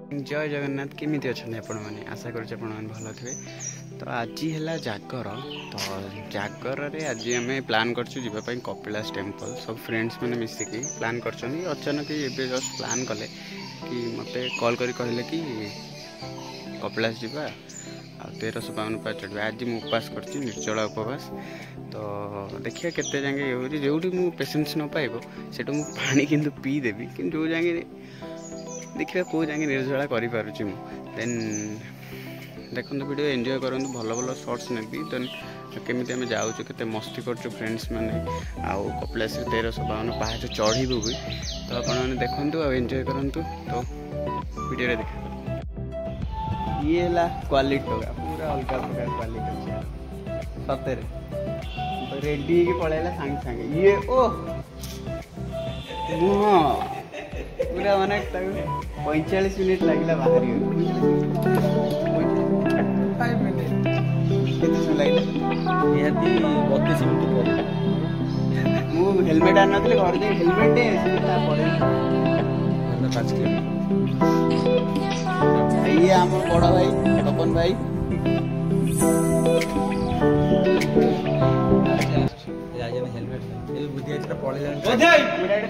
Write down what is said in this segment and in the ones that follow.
जय जगन्नाथ केमिति अच्छे आपण मैंने आशा कर भल थे। तो आज है जागर। तो जागर आज आम प्लां कर कपिलास टेम्पल सब फ्रेंड्स मैंने मिसिकी प्लां कर अचानक ये जस्ट प्लां कले कि मत कॉल कर कहले कि कपिलास जावा 1352 पास चढ़ा। आज मुझे उपास कर निर्जला उपवास। तो देखिए केते जाए ये जो पेसेंस न पाइब से पानी किंतु पीदेवी कि जो जाए देखिए कौ जाए निर्जला करूँ देन देखो वीडियो एंजॉय करूँ भल भल शॉर्ट्स नेबी देन केमी आम जाऊँ के मस्ती कर फ्रेंड्स मैंने आउ कपिलास 1352 पाहाच चढ़ू भी। तो आपने देखूँ आ एंजॉय करूँ। तो वीडियो देखा ये है क्वालिटी पूरा अलग प्रकार क्वालिटी सतरे रेडी पलैला सांगे सांगे ये ओ पूरा माने 45 मिनट लगला बाहर निहाती 32 मिनट मु हेलमेट आन नथले घर जे हेलमेट पड़े 5 किलोमीटर। ये आम बड़ भाई तपन भाई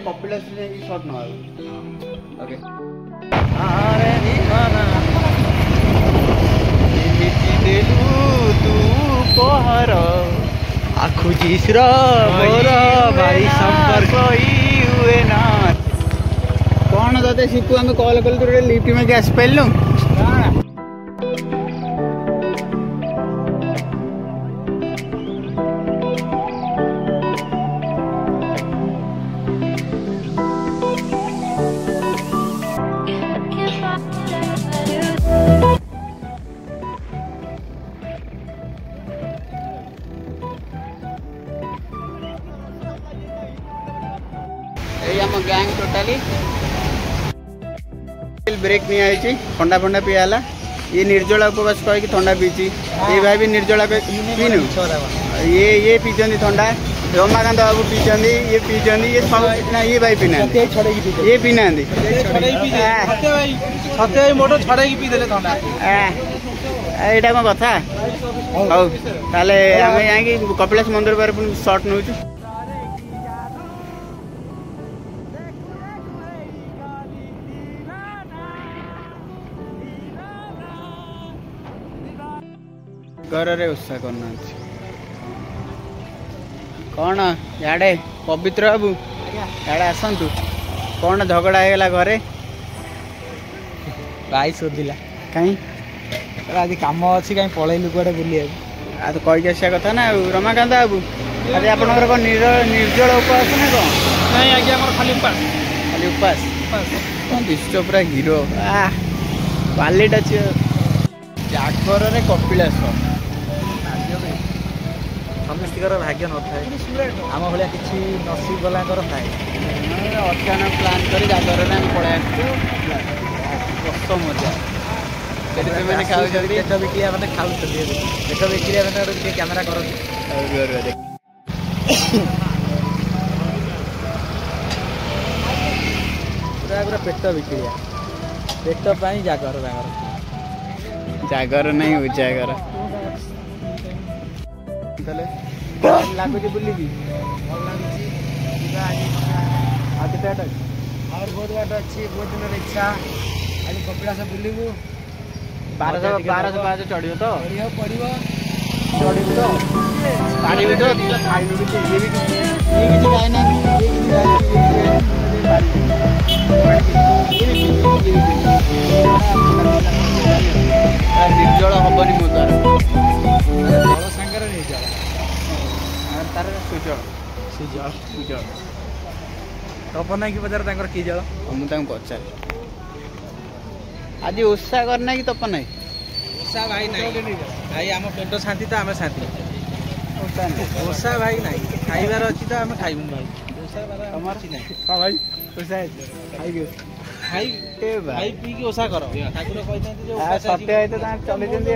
कपिलास शॉट न ओके तू पहर आखुजीश्र मोर भाई संपर्क हुए ना कौन ते शिपू आम कॉल कल तू लिफ्ट में आस पारू गैंग टोटाली ब्रेक नहीं आई ठंडा फंडा पियाला ये निर्जला उपवास कह ठंडा पीची ये भाई भी निर्जला पीनु ये पीछे ठंडा रमाकांत बाबू पीछे ये पीछे ये सब ना ये भाई पीना ये पीना यहाँ कौन कथा हौ ताले आम जाकि कपिलास मंदिर पर शॉट नौ घर रे उत्साह करना कौन याडे पवित्र बाबू याडे आसतु कौन झगड़ा होगा घरे भाई शोधिला कहीं आज कम अच्छी कहीं पलैलु कड़े बुले आ तो कहीकि आसा कथा ना रमाकांत बाबू आज आप निर्जल उपवास ना कौन नहीं आज्ञा खाली उपास खाली उपास कौन दिशा पूरा हीरो क्वालिटी अच्छी जागर रे कपिलास समस्तर भाग्य न थाए आम भाया किसी नसीब गला थाए अचानक प्लां कर जागर पलि कस मजा मैंने पेट बिक्रिया मैंने खाऊ पेट बिक्रिया मैंने कैमेरा कर पूरा पूरा पेट बिक्रिया पेट पाई जागर जागर नहीं उजागर लगुच बुलिकी और बहुत बाट अच्छी बहुत दिन इच्छा आज कपिलास बुलू 1200 पाँच चढ़ तो पड़ो चढ़ू तो पानी भी तो खाइबू भी ये भी किसी निर्जल हबनी मो द्वारा सागर निर्जल तार सुजल सुजल सुजल तपन कि पचार कि जल मुझे पचार आज ओषा करना कि तपन ओषा भाई नहीं भाई आम पेट शांति तो आम शांति ओषा भाई नहीं खाइबार अच्छी तो आम खाइबू भाई हाँ भाई ओषा खाई पी की ओषा कर ठाकुर कहते सत्य चलते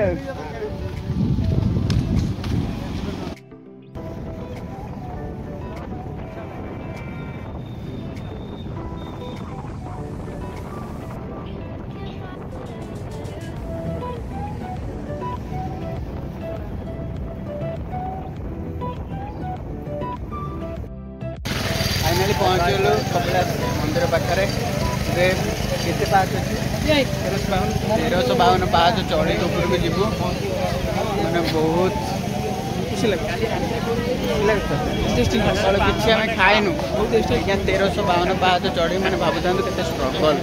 पहुँचलु कपिलास मंदिर पाखे केते पाँच अच्छी 1352 पाँच चढ़ी ऊपर को जीवु मैंने बहुत खुशी लगे किसी आम खाएनु 1352 पाँच चढ़ी मैंने भावुँ के स्ट्रगल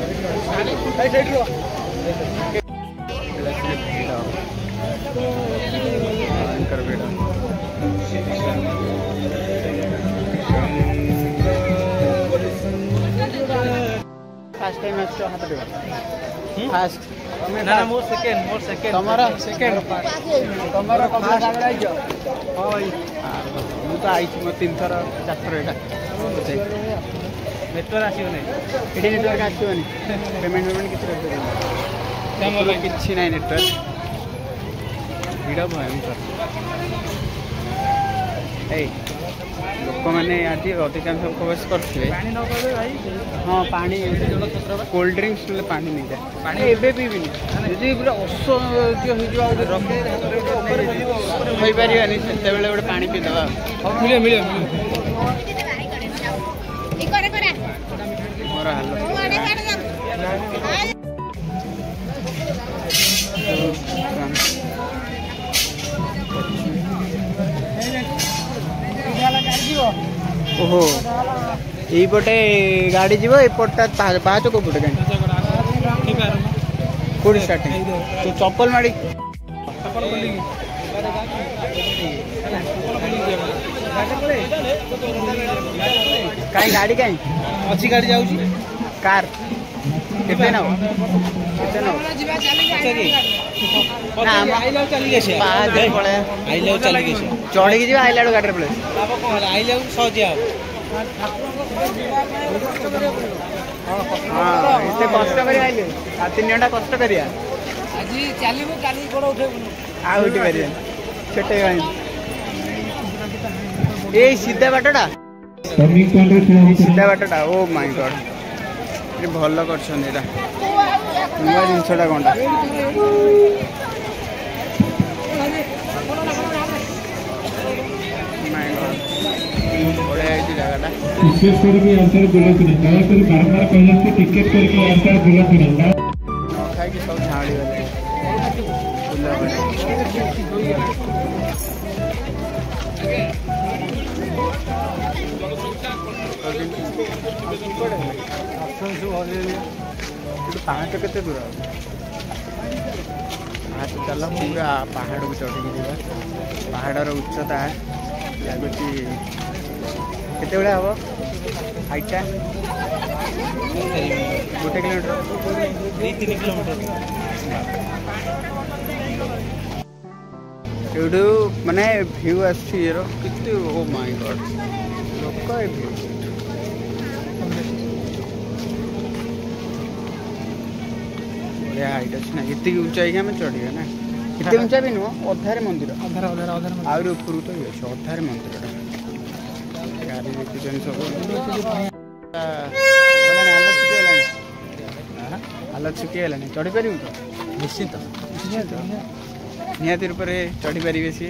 फास्ट टाइम आस हाथ देव फास्ट ना मोर सेकंड तुम्हारा सेकंड तुम्हारा हां भाई मु तो आई मो 3 थर 4 थर एटा नेटवर्क आसीयो नै एडी नेटवर्क आसीयो नै पेमेंट किछ किछि नै नेटवर्क भिड भयंकर ए लोक मैंने आज अधिकांश उपवास करते हाँ पानी कोल्ड ड्रिंक्स ना पानी नहीं जाए पानी एवं पीबिनी जी पूरा असह्य होपारानी से गोटे पानी पीदे मोर हालत ओहो यहीपटे गाड़ी जीव एपटा पाँच को पटे कहीं कौटी स्टार्टिंग तो चप्पल माड़ी कहीं गाड़ी कहीं अच्छी गाड़ी जाऊँ कार केते ना चढ़ी जी आइला गाड़ी पड़े हाँ कष्ट कर 3 घंटा कष्ट करिया छोटे ये सीधा बाटटा सीधा बाटटा ओ माय गॉड ये भल कर नुआ जिनसा कौनटा बढ़िया जगह खाई सब झाड़ी गले पाँच के दूर आज चल पूरा पहाड़ को चढ़ी जा पहाड़र उच्चता लगुच केत हम हाइटा 1 किलोमीटर 2-3 किलोमीटर एठू माने व्यू आर कितने ओ माय गॉड लोक व्यू बढ़िया हाइट अच्छी ना इतनी ऊंचाई आम चढ़िया ना इतने ऊंचा भी नुह अधारे मंदिर आउरी ऊपर तो ये अच्छे अधारे मंदिर गाड़ी देखी सब हालत शुखीगला चढ़ी पार तो निश्चित निहाती रूप से चढ़ी पारे सी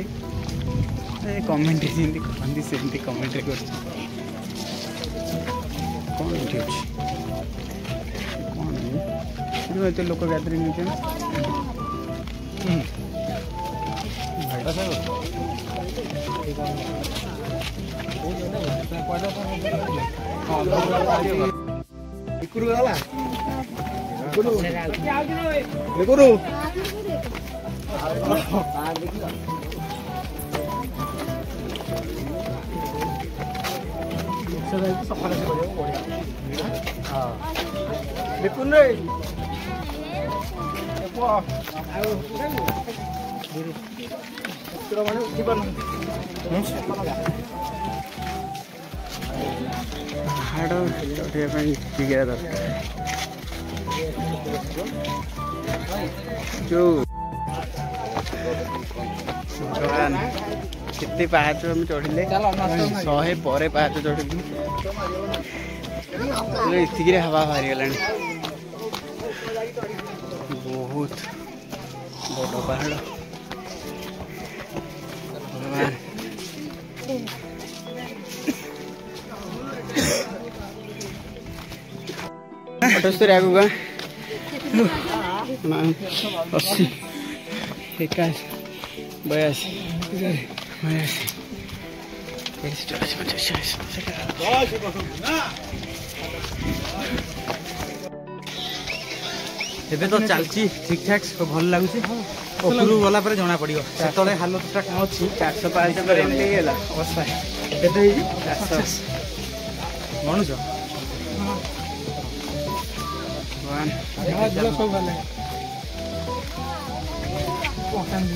कमेंट जमी कहती सेमती कमेंट कर कौन ये कौन ये लोक गैदरिंग होते देखुन पहाड़ चढ़िया दरकार जो केते पाहाच हम चढ़िले 100 पर पाहाच चढ़िलु इतक हवा बाहरी गला बहुत बड़ पहाड़ 78 आगु गा 80 81 82 ଏବେ ତ ଚାଲିଛି ଠିକ୍ ଠାକ୍ ଭଲ ଲାଗୁଛି ଉପରକୁ ଗଲା ପରେ ଜଣା ପଡ଼ିବ ସେତେବେଳେ ହାଲତଟା କ'ଣ ଅଛି 405 ପରେ ଏମିତି ହେଇଗଲା ଅବସ୍ଥା କେତେ ହେଇଛି 400 ଗଣୁଛ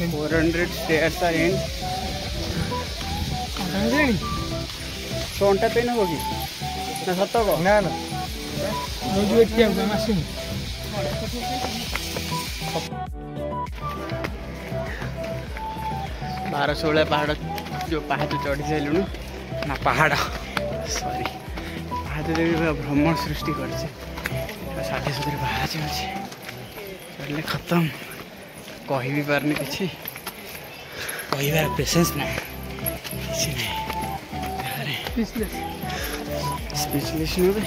400 stairs are in ଫୋନ୍ଟା ପେନ୍ ହବ କି ନା ସତ କହ ନା ନା 12-16 ପାହାଡ଼ ଯେଉଁ ପାହାଚ ଚଢ଼ି ସାରିଲୁଣୁ ନା ପାହାଡ଼ ସରି ପାହାଚରେ ବି ଭ୍ରମଣ ସୃଷ୍ଟି କରିছে 60-70 ପାହାଚ ଅଛି ଚଢ଼ିଲେ ଖତମ କହିବି ପାରୁନି କିଛି କହିବାର ପେସେନ୍ସ ନାହିଁ କିଛି ନାହିଁ ସ୍ପିଚଲେସ୍ ନେବେ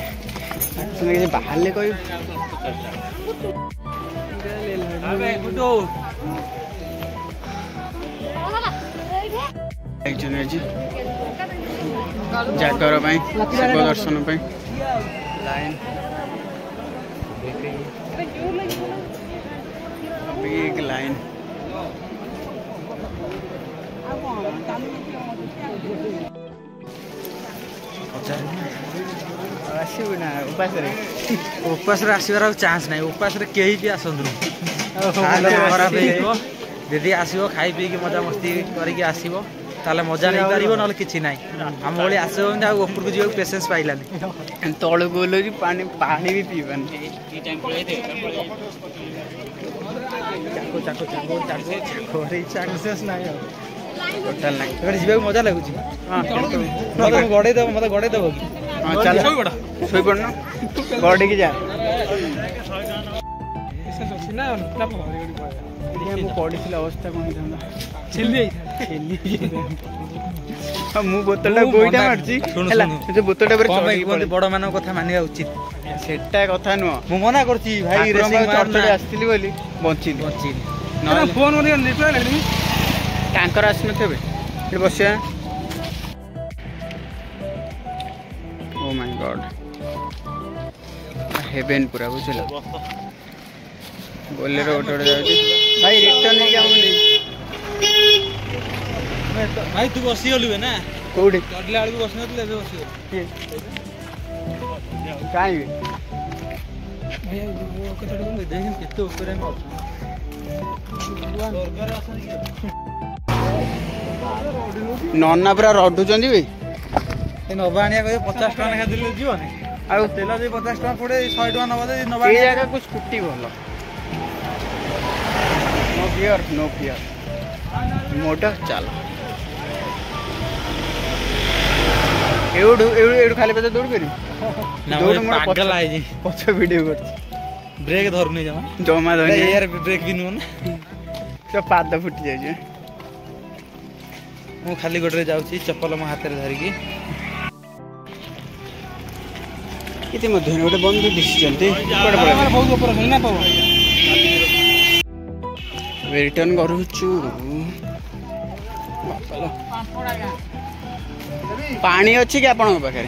କିଛି ବାହାରିଲେ କହିବୁ ଆଜି ଜାଗର ପାଇଁ ଶିବ ଦର୍ଶନ ପାଇଁ ଲାଇନ୍ ବିଗ୍ ଲାଇନ୍ ଆସିବୁ ନା ଉପାସରେ ଆସିବାର ଆଉ ଚାନ୍ସ ନାହିଁ ଉପାସରେ କେହି ବି ଆସନ୍ତୁନି ଖରାପ ହେଇଯିବ ଯଦି ଆସିବ ଖାଇ ପିଇକି ମଜାମସ୍ତି କରିକି ଆସିବ ତାହେଲେ ମଜା ନେଇପାରିବ ନହେଲେ କିଛି ନାହିଁ ଆମ ଭଳି ଆସିବ ଏମିତି ଆଉ ଉପରକୁ ଯିବାକୁ ପେସେନ୍ସ ପାଇଲାନି ତଳକୁ ଓହ୍ଲେଇକି ପାଣି ବି ପିଇବାନି ଟୋଟାଲ ନାହିଁ ଯିବାକୁ ମଜା ଲାଗୁଛି ମତେ ଗଡ଼େଇ ଦେବ କି ଚାଲ ଶୋଇପଡ଼ୁନ ଗଡ଼ିକି ଯା ମୁଁ ପଡ଼ିଥିଲି ଅବସ୍ଥା କ'ଣ ହେଇଥାନ୍ତା ମୁଁ ବୋତଲଟା ବୋଇଟା ମାରୁଛି ହେଲା ବୋତଲଟା ବଡ଼ ମାନଙ୍କ କଥା ମାନିବା ଉଚିତ ସେଟା କଥା ନୁହଁ ମୁଁ ମନା କରୁଛି ଭାଇ ଆସିଥିଲି ବୋଲି ବଞ୍ଚିଲି ତାଙ୍କର ଆସିନଥିବେ ଏଠି ବସିବା ଓ ମାଇ ଗଡ୍ ହେଭେନ୍ ପୁରା ବୁଝିଲ ବୋଲେରୋ ଗୋଟେ ଯାଉଛି ଭାଇ ରିଟର୍ନ ହେଇକି ଆମକୁ ନେଇ ଭାଇ ତୁ ବସିଗଲୁ ନା କୋଉଠି ଚଢିଲା ବେଳକୁ ବସିନଥିଲେ ଏବେ ବସିଗଲୁ କାହିଁକି କେତେ ଉପରେ ଆମେ ଅଛୁ ନନା ପୁରା ରଡୁଛନ୍ତି ବେ ନବା ଆଣିବା କହିବେ 50 ଟଙ୍କା ଲେଖା ଦେଲେ ଯିବନି ଆଉ ତେଲ ଦେଇ 50 ଟଙ୍କା ପଡେ 100 ଟଙ୍କା ନବା ଦେଇ ନବା ଏଇ ଜାଗାକୁ ସ୍କୁଟି ଭଲ नो फियर मोटर चल एवढू खाली पता दौड़ करी पागल आइजी पछ वीडियो कर ब्रेक धरनी जमा जमा धरनी यार ब्रेक भी नुन से पाद फुटी जाय मु खाली गोटे जाउची चप्पल मो हाथ रे धरिकी इति मध्य गोटे बंधु दिसचंती कोड पड़े बहुत ऊपर ना पाव रिटर्न करूचु पानी अच्छी कि आपन पाखे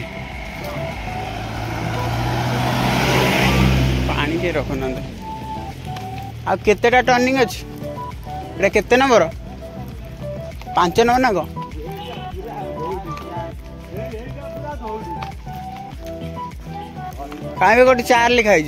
पानी के रखना आ केतेटा टर्निंग अच्छी एटा केते नंबर 5 नंबर ना को काहे गोटे 4 लिखा है